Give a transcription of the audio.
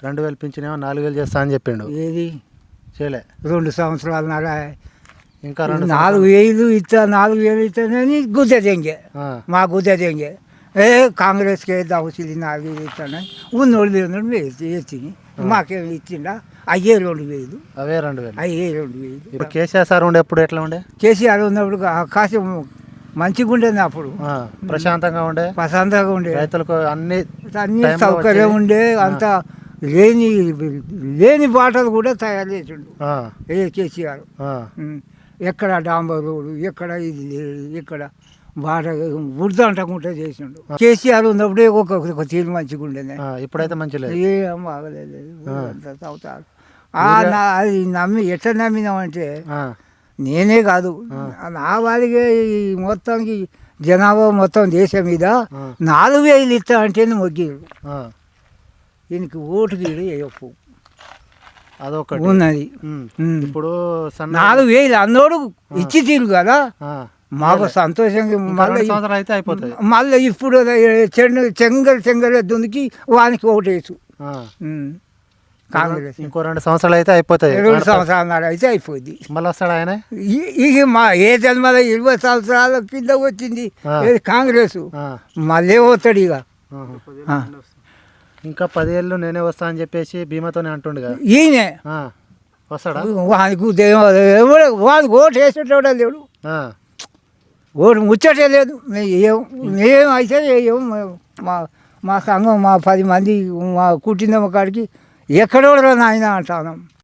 2000 పింఛనేమో 4000 చేస్తా అని చెప్పిండు. ఏది చేయలే 2 సంవత్సరాలన్నర ఇంకా 2 4,000 ఇస్తా 4,000 ఇస్తానని గుద్ద దెంగే మా గుద్ద దెంగే కాంగ్రెస్కి దవసిలి 4,000 ఇస్తానని ఉన్నోళ్ళు లేనోళ్ళు వేసి మాకేమి ఇచ్చిండా అయ్యే 2,000 అవే 2000 అయ్యే 2,000. ఇప్పుడు కేసీఆర్ సార్ ఉండే ఎప్పుడు ఎట్లా ఉండే? కేసీఆర్ ఉన్నప్పుడు కాసేపు మంచిగా ఉండేది అప్పుడు, ప్రశాంతంగా ఉండే, ప్రశాంతంగా ఉండే, రైతులకు అన్ని సౌకర్యం ఉండే, అంత లేని బాటలు కూడా తయారు చేసిండు కేసీఆర్. ఎక్కడ డాంబర్ రోడ్డు, ఎక్కడ ఇది లేదు, ఎక్కడ బాట బురద అంటకుంటే చేసిండు. కేసీఆర్ ఉన్నప్పుడే ఒక తీరు మంచిగా ఉండేది. ఇప్పుడైతే మంచి లేదు, ఏం బాగలేదు, అంతా చదువుతారు. అది నమ్మి ఎట్లా నమ్మినామంటే నేనే కాదు నా వారికి మొత్తానికి జనాభా మొత్తం దేశం మీద 4,000 ఇస్తా అంటే మొగ్గిరు. దీనికి ఓటు గీడు వేయపు అదొకటి ఉన్నది. ఇప్పుడు 4,000 అన్నోడు ఇచ్చి తీరు కదా, మాకు సంతోషంగా. మళ్ళీ ఇప్పుడు చెంగల్ దునికి వానికి ఓటేసు కాంగ్రెస్. ఇంకో 2 సంవత్సరాలు అయితే అయిపోతాయి. 2 సంవత్సరాలు అయితే అయిపోయింది. మళ్ళీ వస్తాడు ఆయన. ఇక మా ఏ జన్మల 20 సంవత్సరాల కింద వచ్చింది కాంగ్రెస్, మళ్ళీ పోతాడు ఇక. ఇంకా 10 ఏళ్ళు నేనే వస్తా అని చెప్పేసి భీమాతోనే అంటుండు కదా ఈయన. వస్తాడా? వానికి ఓటు వేసేటోడే లేడు, ఓటు ముచ్చటే లేదు. మేము అయితే మా సంఘం మా 10 మంది మా కుటుంబం కాడికి ఎక్కడో నాయన అంటాను.